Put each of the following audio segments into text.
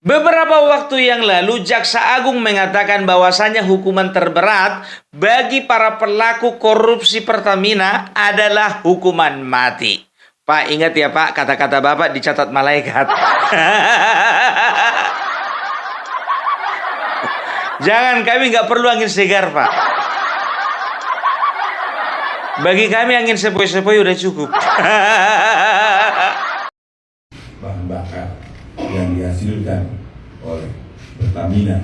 Beberapa waktu yang lalu, Jaksa Agung mengatakan bahwasannya hukuman terberat bagi para pelaku korupsi Pertamina adalah hukuman mati. Pak, ingat ya Pak, kata-kata Bapak dicatat malaikat. Jangan, kami nggak perlu angin segar, Pak. Bagi kami angin sepoi-sepoi udah cukup. Bahan bakar yang dihasilkan oleh Pertamina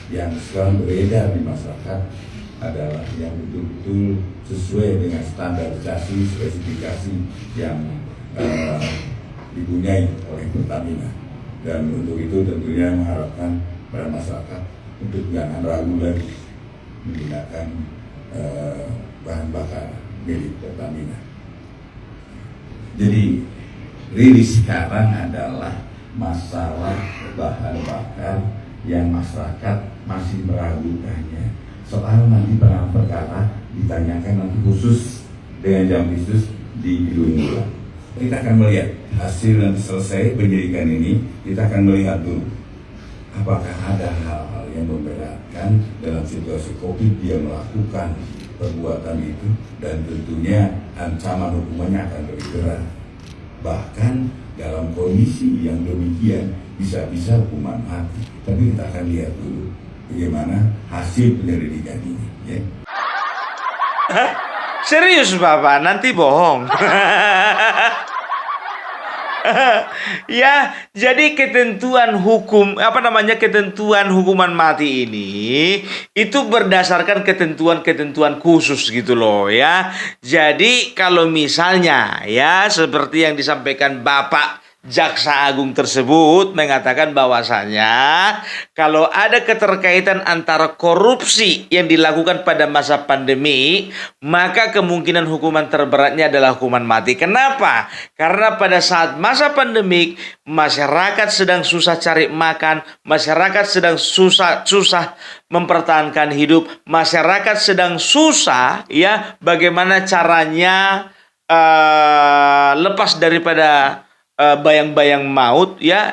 yang sekarang beredar di masyarakat adalah yang betul-betul sesuai dengan standarisasi spesifikasi yang dipunyai oleh Pertamina, dan untuk itu tentunya mengharapkan pada masyarakat untuk jangan ragu lagi menggunakan bahan bakar milik Pertamina. Jadi rilis sekarang adalah masalah bahan bakar yang masyarakat masih meragukannya. Soal nanti perkara ditanyakan nanti khusus dengan jam khusus di Ilmu. Kita akan melihat hasil nanti selesai penyidikan ini. Kita akan melihat dulu apakah ada hal-hal yang memberatkan dalam situasi COVID dia melakukan perbuatan itu, dan tentunya ancaman hukumannya akan lebih berat. Bahkan dalam kondisi yang demikian bisa-bisa hukuman mati. Tapi kita akan lihat dulu bagaimana hasil penyelidikan ini, ya. Serius Bapak, nanti bohong. Ya, jadi ketentuan hukuman mati ini itu berdasarkan ketentuan-ketentuan khusus gitu loh ya. Jadi kalau misalnya ya seperti yang disampaikan Bapak Jaksa Agung tersebut mengatakan bahwasanya kalau ada keterkaitan antara korupsi yang dilakukan pada masa pandemi, maka kemungkinan hukuman terberatnya adalah hukuman mati. Kenapa? Karena pada saat masa pandemik, masyarakat sedang susah cari makan, masyarakat sedang susah mempertahankan hidup, masyarakat sedang susah ya bagaimana caranya lepas daripada bayang-bayang maut ya,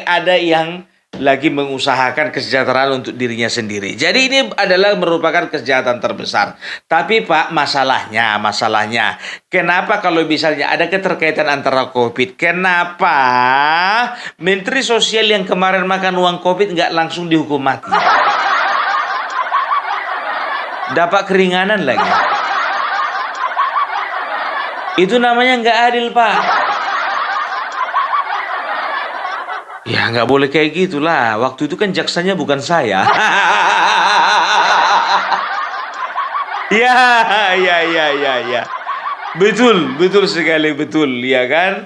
ada yang lagi mengusahakan kesejahteraan untuk dirinya sendiri. Jadi ini adalah merupakan kejahatan terbesar. Tapi Pak, masalahnya, kenapa kalau misalnya ada keterkaitan antara COVID, kenapa Menteri Sosial yang kemarin makan uang COVID nggak langsung dihukum mati? Dapat keringanan lagi. Itu namanya nggak adil, Pak. Ya nggak boleh kayak gitulah. Waktu itu kan jaksanya bukan saya. Ya. Betul sekali, betul ya kan.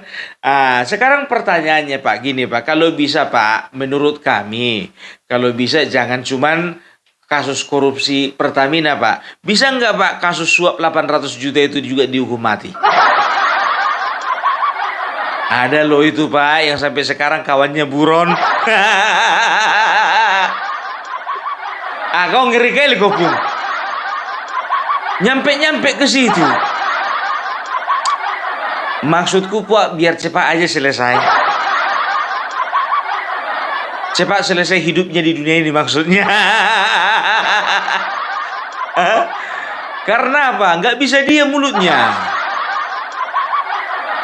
Sekarang pertanyaannya Pak, gini Pak, kalau bisa Pak, menurut kami, kalau bisa jangan cuman kasus korupsi Pertamina Pak. Bisa nggak Pak kasus suap 800 juta itu juga dihukum mati? Ada loh itu Pak, yang sampai sekarang kawannya buron. Kau ngeri kali kau pun. Nyampe ke situ. Maksudku Pak, biar cepat aja selesai. Cepat selesai hidupnya di dunia ini maksudnya. Karena apa? Nggak bisa diam mulutnya.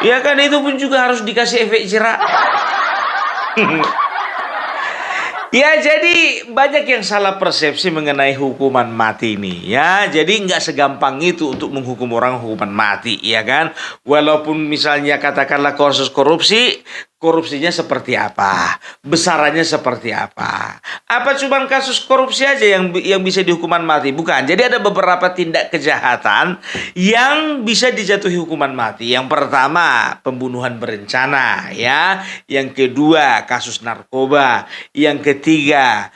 Ya kan, itu pun juga harus dikasih efek jerak. Ya, jadi banyak yang salah persepsi mengenai hukuman mati ini ya. Jadi nggak segampang itu untuk menghukum orang hukuman mati, ya kan. Walaupun misalnya katakanlah kasus korupsinya seperti apa, besarannya seperti apa. Apa cuma kasus korupsi aja yang bisa dihukuman mati? Bukan. Jadi ada beberapa tindak kejahatan yang bisa dijatuhi hukuman mati. Yang pertama, pembunuhan berencana ya. Yang kedua, kasus narkoba. Yang ketiga,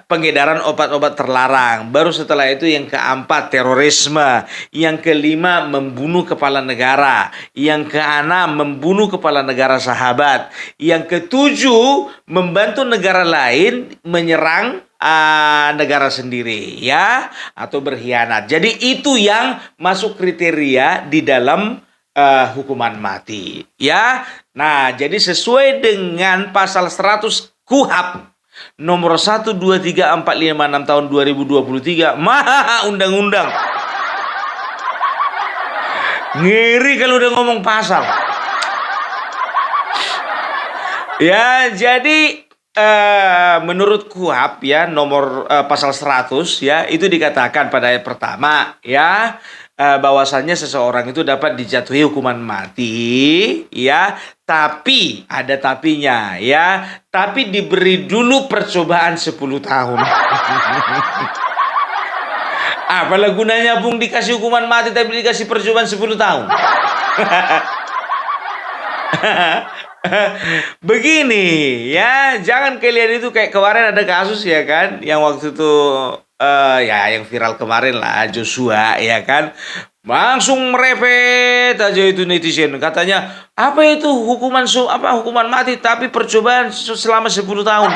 pengedaran obat-obat terlarang. Baru setelah itu yang keempat, terorisme. Yang kelima, membunuh kepala negara. Yang keenam, membunuh kepala negara sahabat. Yang ketujuh, membantu negara lain menyerang negara sendiri ya, atau berkhianat. Jadi itu yang masuk kriteria di dalam hukuman mati. Ya, nah jadi sesuai dengan pasal 100 KUHP nomor 1, 2, 3, 4, 5, 6 tahun 2023, maha undang-undang. Ngeri kalau udah ngomong pasal. Ya, jadi menurut KUHP ya nomor pasal 100 ya itu dikatakan pada ayat pertama ya bahwasannya seseorang itu dapat dijatuhi hukuman mati ya, tapi ada tapinya ya, tapi diberi dulu percobaan 10 tahun. Apalah gunanya Bung dikasih hukuman mati tapi dikasih percobaan 10 tahun? Begini ya, jangan kalian itu kayak kemarin ada kasus ya kan, yang waktu itu ya yang viral kemarin lah Joshua ya kan, langsung merepet aja itu netizen katanya apa itu hukuman mati tapi percobaan selama 10 tahun.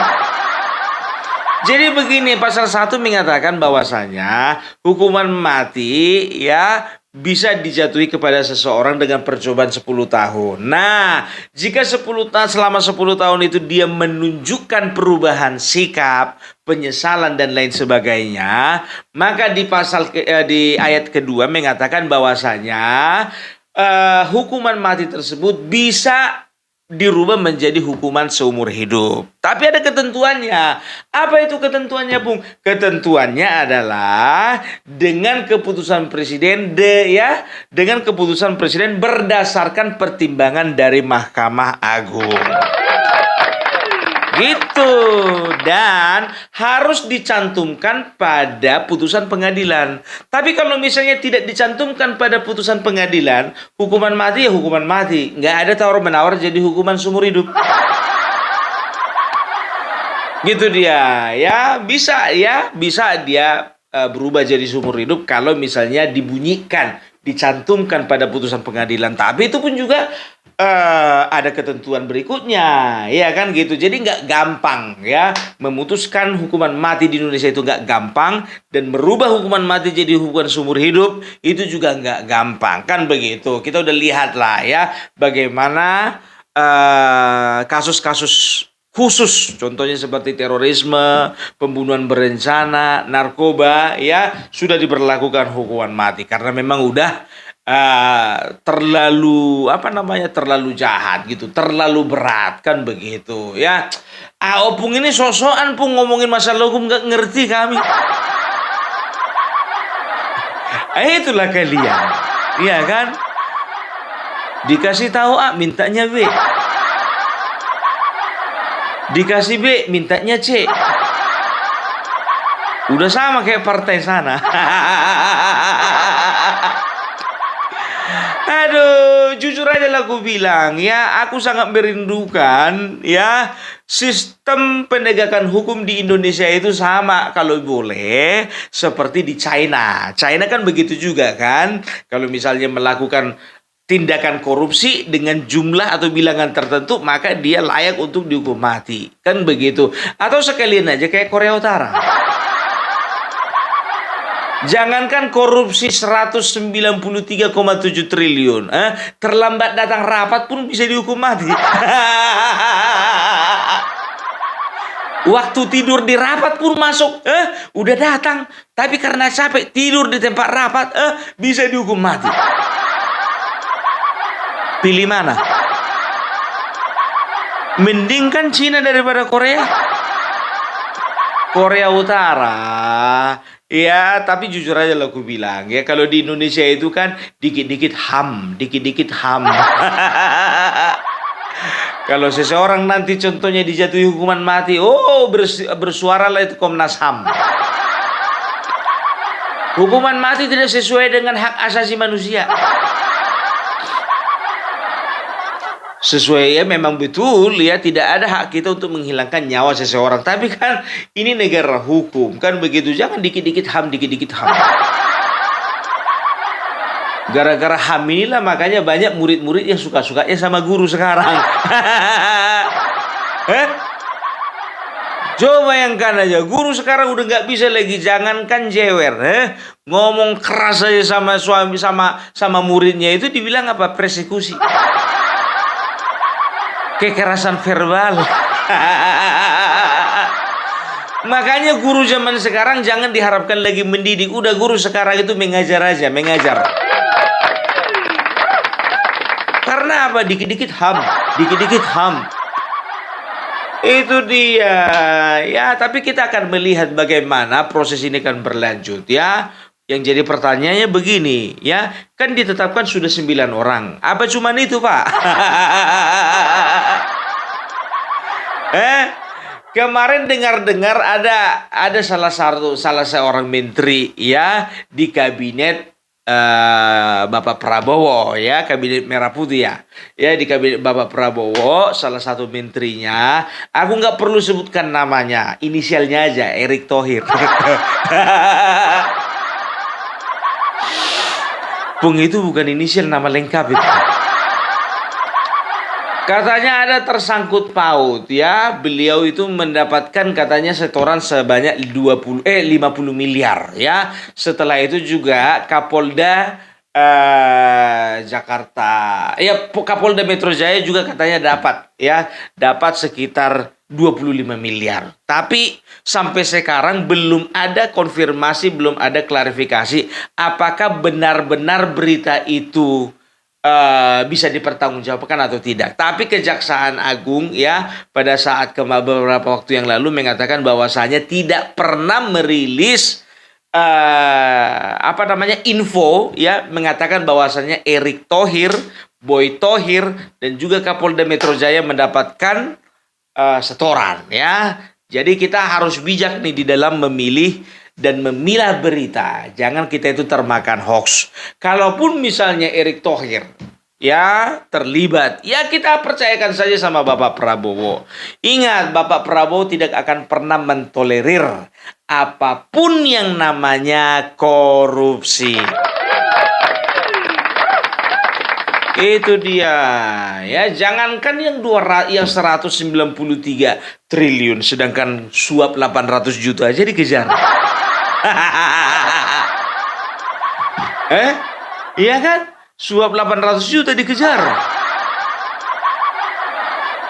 Jadi begini, pasal 1 mengatakan bahwasanya hukuman mati ya bisa dijatuhi kepada seseorang dengan percobaan 10 tahun. Nah, jika selama 10 tahun itu dia menunjukkan perubahan sikap, penyesalan dan lain sebagainya, maka di ayat kedua mengatakan bahwasanya hukuman mati tersebut bisa dirubah menjadi hukuman seumur hidup. Tapi ada ketentuannya. Apa itu ketentuannya, Bung? Ketentuannya adalah dengan keputusan presiden dengan keputusan presiden berdasarkan pertimbangan dari Mahkamah Agung. Gitu. Dan harus dicantumkan pada putusan pengadilan. Tapi kalau misalnya tidak dicantumkan pada putusan pengadilan, hukuman mati ya hukuman mati. Nggak ada tawar-menawar jadi hukuman seumur hidup. Gitu dia. Ya, bisa dia berubah jadi seumur hidup kalau misalnya dibunyikan, dicantumkan pada putusan pengadilan. Tapi itu pun juga ada ketentuan berikutnya, ya kan gitu. Jadi nggak gampang ya memutuskan hukuman mati di Indonesia itu nggak gampang, dan merubah hukuman mati jadi hukuman seumur hidup itu juga nggak gampang kan begitu. Kita udah lihat lah ya bagaimana kasus-kasus khusus, contohnya seperti terorisme, pembunuhan berencana, narkoba, ya sudah diberlakukan hukuman mati karena memang udah terlalu terlalu jahat gitu, terlalu berat kan begitu ya. Opung ini sosokan Pung ngomongin masalah hukum, nggak ngerti kami. Itulah kalian, iya kan? Dikasih tahu A, mintanya B. Dikasih B, mintanya C. Udah sama kayak partai sana. Aduh, jujur aja lah aku bilang ya, aku sangat merindukan ya sistem penegakan hukum di Indonesia itu sama kalau boleh seperti di China. China kan begitu juga kan. Kalau misalnya melakukan tindakan korupsi dengan jumlah atau bilangan tertentu, maka dia layak untuk dihukum mati. Kan begitu. Atau sekalian aja kayak Korea Utara. Jangankan korupsi 193,7 triliun, terlambat datang rapat pun bisa dihukum mati. Waktu tidur di rapat pun masuk, udah datang, tapi karena capek tidur di tempat rapat, bisa dihukum mati. Pilih mana? Mending kan Cina daripada Korea. Korea Utara. Ya, tapi jujur aja lah aku bilang ya, kalau di Indonesia itu kan dikit-dikit HAM, dikit-dikit HAM. Kalau seseorang nanti contohnya dijatuhi hukuman mati, bersuaralah itu Komnas HAM. Hukuman mati tidak sesuai dengan hak asasi manusia. Sesuai ya, memang betul ya, tidak ada hak kita untuk menghilangkan nyawa seseorang. Tapi kan ini negara hukum kan begitu. Jangan dikit-dikit HAM, dikit-dikit HAM. Gara-gara HAM inilah makanya banyak murid-murid yang suka-sukanya sama guru sekarang. Coba bayangkan aja, guru sekarang udah nggak bisa lagi, jangankan jewer, ngomong keras aja sama suami sama muridnya itu dibilang apa? Persekusi. Kekerasan verbal. Makanya guru zaman sekarang jangan diharapkan lagi mendidik. Udah guru sekarang itu mengajar aja, mengajar. Karena apa? Dikit-dikit ham, dikit-dikit ham. Itu dia. Ya, tapi kita akan melihat bagaimana proses ini akan berlanjut ya. Yang jadi pertanyaannya begini, ya. Kan ditetapkan sudah 9 orang. Apa cuman itu, Pak? Kemarin dengar-dengar ada salah seorang menteri ya di kabinet Bapak Prabowo ya, kabinet merah putih ya. Ya, di kabinet Bapak Prabowo salah satu menterinya, aku nggak perlu sebutkan namanya, inisialnya aja, Erick Thohir. Pung itu bukan inisial, nama lengkap itu. Katanya ada tersangkut paut ya. Beliau itu mendapatkan katanya setoran sebanyak 50 miliar ya. Setelah itu juga Kapolda Jakarta ya, Kapolda Metro Jaya juga katanya dapat sekitar 25 miliar. Tapi sampai sekarang belum ada konfirmasi, belum ada klarifikasi apakah benar-benar berita itu bisa dipertanggungjawabkan atau tidak. Tapi Kejaksaan Agung ya pada saat beberapa waktu yang lalu mengatakan bahwasanya tidak pernah merilis info ya, mengatakan bahwasanya Erick Thohir, Boy Thohir dan juga Kapolda Metro Jaya mendapatkan setoran ya. Jadi kita harus bijak nih di dalam memilih dan memilah berita. Jangan kita itu termakan hoax. Kalaupun misalnya Erick Thohir ya terlibat, ya kita percayakan saja sama Bapak Prabowo. Ingat, Bapak Prabowo tidak akan pernah mentolerir apapun yang namanya korupsi. Itu dia ya, jangankan yang 193 triliun sedangkan suap 800 juta aja dikejar. Iya kan? Suap 800 juta dikejar.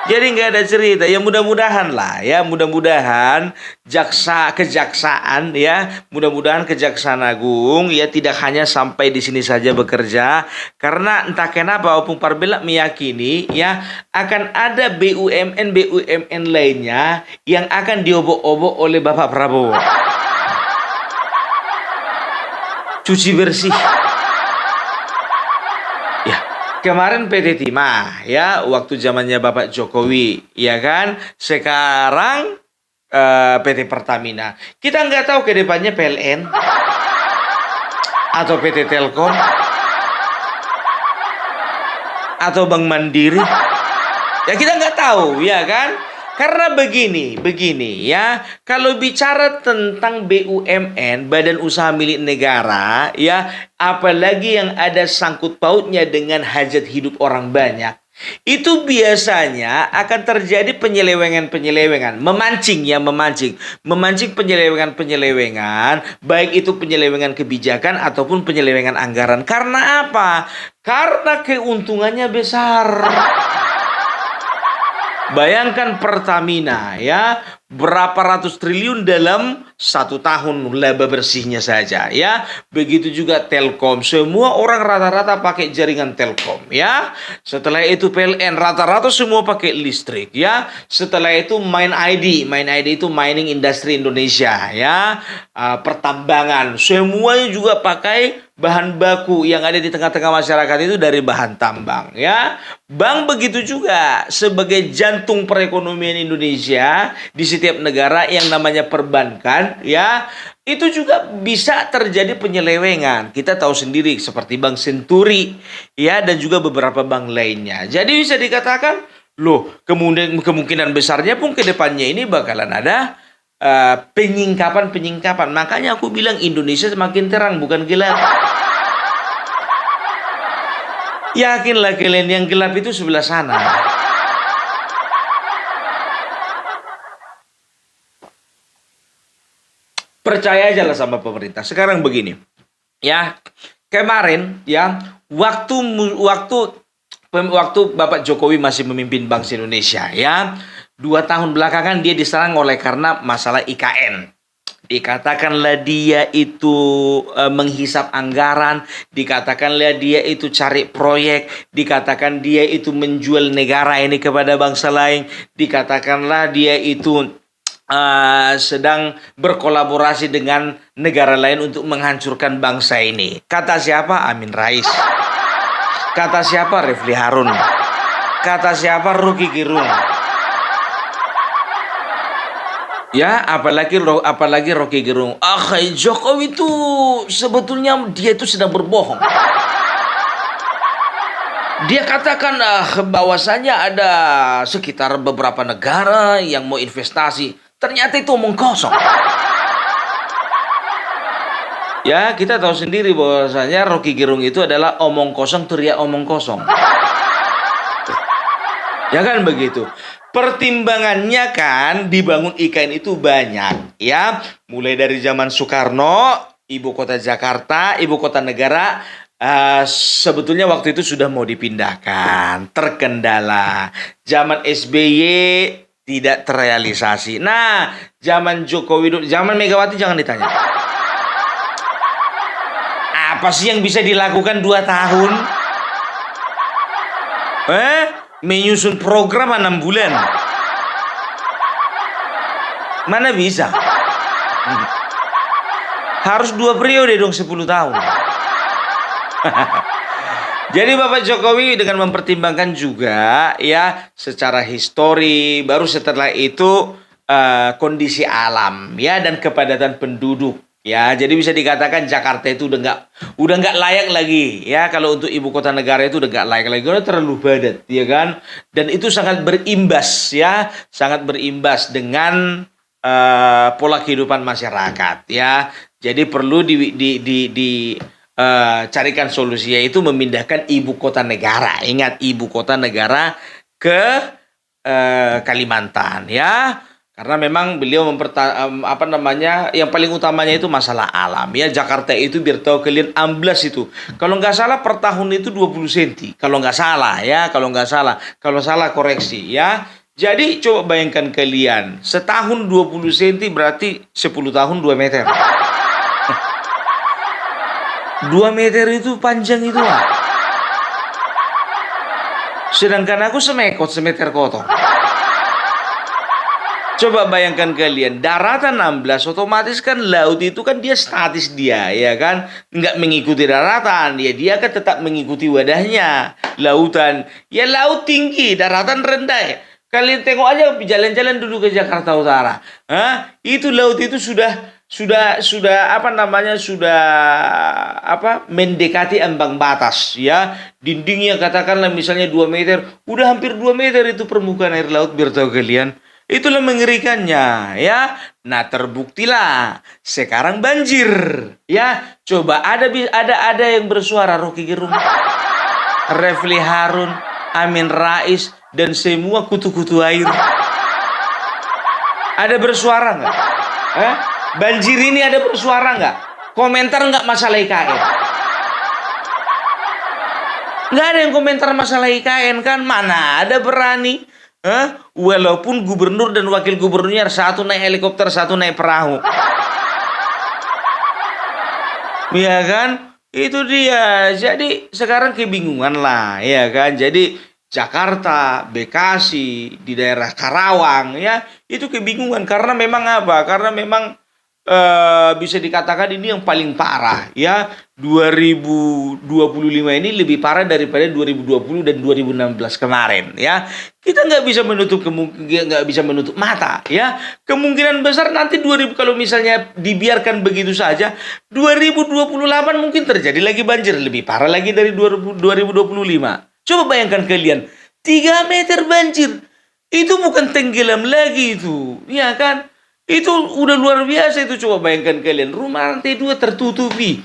Jadi nggak ada cerita. Ya mudah-mudahan lah ya, mudah-mudahan kejaksaan ya, mudah-mudahan Kejaksaan Agung ya tidak hanya sampai di sini saja bekerja, karena entah kenapa Opung Parbela meyakini ya akan ada BUMN lainnya yang akan diobok-obok oleh Bapak Prabowo. Cuci bersih. Kemarin PT Timah ya, waktu zamannya Bapak Jokowi ya kan. Sekarang PT Pertamina. Kita nggak tahu ke depannya PLN atau PT Telkom atau Bank Mandiri. Ya kita nggak tahu ya kan. Karena begini ya, kalau bicara tentang BUMN, badan usaha milik negara ya, apalagi yang ada sangkut pautnya dengan hajat hidup orang banyak, itu biasanya akan terjadi penyelewengan, memancing penyelewengan, baik itu penyelewengan kebijakan ataupun penyelewengan anggaran. Karena apa? Karena keuntungannya besar. Bayangkan Pertamina ya, berapa ratus triliun dalam 1 tahun laba bersihnya saja ya. Begitu juga Telkom, semua orang rata-rata pakai jaringan Telkom ya. Setelah itu PLN rata-rata semua pakai listrik ya. Setelah itu Main ID itu Mining Industry Indonesia ya. Pertambangan semuanya juga pakai bahan baku yang ada di tengah-tengah masyarakat itu dari bahan tambang ya. Bank begitu juga sebagai jantung perekonomian Indonesia di setiap negara yang namanya perbankan ya. Itu juga bisa terjadi penyelewengan. Kita tahu sendiri seperti Bank Senturi ya, dan juga beberapa bank lainnya. Jadi bisa dikatakan loh, kemungkinan besarnya pun ke depannya ini bakalan ada penyingkapan. Makanya aku bilang Indonesia semakin terang bukan gelap. Yakinlah kalian, yang gelap itu sebelah sana. Percaya aja lah sama pemerintah. Sekarang begini, Ya, kemarin ya, waktu Bapak Jokowi masih memimpin bangsa Indonesia ya, 2 tahun belakangan dia diserang oleh karena masalah IKN. Dikatakanlah dia itu menghisap anggaran, dikatakanlah dia itu cari proyek, dikatakan dia itu menjual negara ini kepada bangsa lain, dikatakanlah dia itu sedang berkolaborasi dengan negara lain untuk menghancurkan bangsa ini. Kata siapa? Amin Rais. Kata siapa? Refli Harun. Kata siapa? Rocky Gerung. Ya, apalagi Rocky Gerung. Jokowi itu sebetulnya dia itu sedang berbohong. Dia katakan bahwasanya ada sekitar beberapa negara yang mau investasi. Ternyata itu omong kosong. Ya, kita tahu sendiri bahwasanya Rocky Gerung itu adalah omong kosong teriak omong kosong. Ya kan begitu. Pertimbangannya kan dibangun IKN itu banyak ya. Mulai dari zaman Soekarno, ibu kota Jakarta, ibu kota negara, sebetulnya waktu itu sudah mau dipindahkan, terkendala. Zaman SBY tidak terrealisasi. Nah, zaman Jokowi, zaman Megawati jangan ditanya. Apa sih yang bisa dilakukan 2 tahun? Menyusun program 6 bulan. Mana bisa? Harus 2 periode dong 10 tahun. Jadi Bapak Jokowi dengan mempertimbangkan juga ya secara histori, baru setelah itu kondisi alam ya dan kepadatan penduduk. Ya, jadi bisa dikatakan Jakarta itu udah nggak layak lagi ya, kalau untuk ibu kota negara itu udah nggak layak lagi, udah terlalu padat, ya kan? Dan itu sangat berimbas ya, sangat berimbas dengan pola kehidupan masyarakat ya. Jadi perlu carikan solusi, yaitu memindahkan ibu kota negara. Ingat, ibu kota negara ke Kalimantan ya. Karena memang beliau yang paling utamanya itu masalah alam ya. Jakarta itu biar tahu kalian amblas itu. Kalau nggak salah per tahun itu 20 cm. Kalau nggak salah ya, kalau salah koreksi ya. Jadi coba bayangkan kalian, setahun 20 cm berarti 10 tahun 2 meter. 2 meter itu panjang itu lah. Sedangkan aku semeter kotor. Coba bayangkan kalian, daratan 16, otomatis kan laut itu kan dia statis dia, ya kan? Nggak mengikuti daratan, dia kan tetap mengikuti wadahnya, lautan. Ya laut tinggi, daratan rendah ya. Kalian tengok aja jalan-jalan dulu ke Jakarta Utara. Itu laut itu sudah mendekati ambang batas ya. Dindingnya katakanlah misalnya 2 meter, udah hampir 2 meter itu permukaan air laut, biar tahu kalian. Itulah mengerikannya ya. Nah, terbuktilah sekarang banjir ya. Coba ada yang bersuara, Rocky Gerung, Refli Harun, Amin Rais, dan semua kutu-kutu air. Ada bersuara nggak? Banjir ini ada bersuara nggak? Komentar nggak masalah IKN? Nggak ada yang komentar masalah IKN kan? Mana ada berani? Walaupun gubernur dan wakil gubernurnya satu naik helikopter, satu naik perahu. Ya kan? Itu dia. Jadi sekarang kebingungan lah, ya kan? Jadi Jakarta, Bekasi, di daerah Karawang ya, itu kebingungan karena memang apa? Karena memang bisa dikatakan ini yang paling parah ya. 2025 ini lebih parah daripada 2020 dan 2016 kemarin ya. Kita nggak bisa menutup mata ya. Kemungkinan besar nanti kalau misalnya dibiarkan begitu saja, 2028 mungkin terjadi lagi banjir lebih parah lagi dari 2025. Coba bayangkan kalian, 3 meter banjir. Itu bukan tenggelam lagi itu, ya kan? Itu udah luar biasa itu. Coba bayangkan kalian, rumah lantai 2 tertutupi.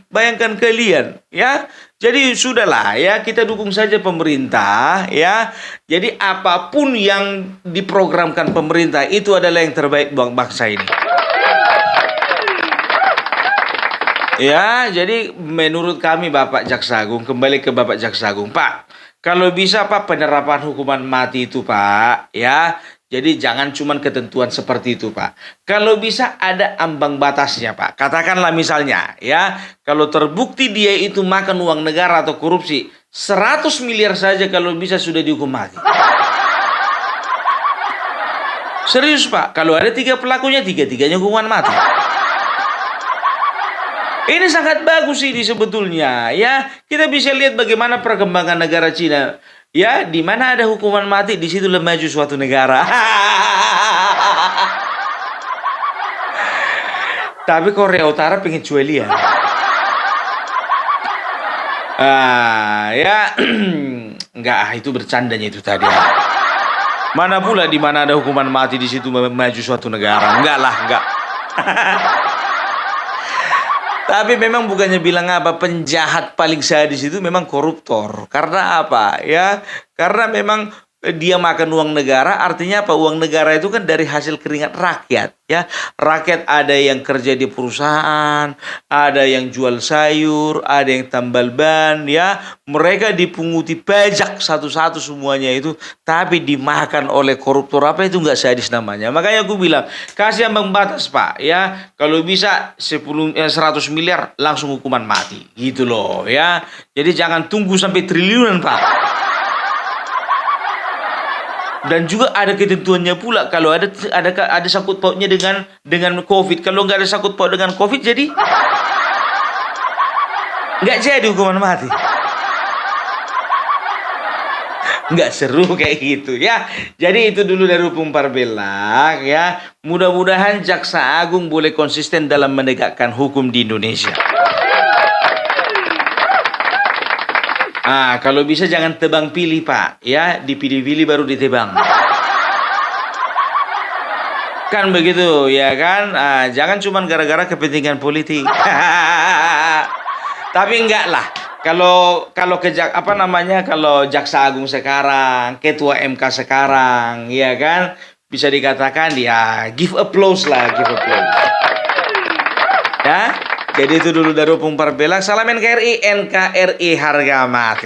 Bayangkan kalian ya. Jadi sudahlah ya, kita dukung saja pemerintah ya. Jadi apapun yang diprogramkan pemerintah itu adalah yang terbaik buat bangsa ini. Ya, jadi menurut kami Bapak Jaksa Agung, kembali ke Bapak Jaksa Agung, Pak. Kalau bisa Pak penerapan hukuman mati itu Pak, ya. Jadi jangan cuma ketentuan seperti itu Pak. Kalau bisa ada ambang batasnya Pak. Katakanlah misalnya ya, kalau terbukti dia itu makan uang negara atau korupsi, 100 miliar saja kalau bisa sudah dihukum mati. Serius Pak, kalau ada 3 pelakunya, tiga-tiganya hukuman mati. Ini sangat bagus ini sebetulnya ya. Kita bisa lihat bagaimana perkembangan negara Cina. Ya, di mana ada hukuman mati, di situ maju suatu negara. Tapi Korea Utara pengen cuelia. Ya, enggak, itu bercandanya itu tadi. Mana pula di mana ada hukuman mati di situ maju suatu negara. Enggak lah, enggak. Tapi memang bukannya bilang apa, penjahat paling sadis itu memang koruptor. Karena apa? Ya, karena memang dia makan uang negara, artinya apa? Uang negara itu kan dari hasil keringat rakyat, ya. Rakyat ada yang kerja di perusahaan, ada yang jual sayur, ada yang tambal ban, ya. Mereka dipunguti pajak satu-satu semuanya itu, tapi dimakan oleh koruptor. Apa itu nggak sadis namanya? Makanya aku bilang, kasih ambang batas, Pak, ya. Kalau bisa 100 miliar langsung hukuman mati, gitu loh, ya. Jadi jangan tunggu sampai triliunan, Pak. Dan juga ada ketentuannya pula kalau ada sangkut pautnya dengan COVID. Kalau nggak ada sangkut paut dengan COVID, jadi nggak jadi hukuman mati. Nggak seru kayak gitu ya. Jadi itu dulu dari hukum Parbelang ya. Mudah-mudahan Jaksa Agung boleh konsisten dalam menegakkan hukum di Indonesia. Kalau bisa jangan tebang pilih Pak, ya dipilih-pilih baru ditebang. Kan begitu, ya kan? Jangan cuma gara-gara kepentingan politik. Tapi enggak lah. Kalau kalau Jaksa Agung sekarang, Ketua MK sekarang, ya kan? Bisa dikatakan ya give applause lah, give applause. Ya. Jadi itu dulu dari Opung Parbelang. Salam NKRI, NKRI harga mati.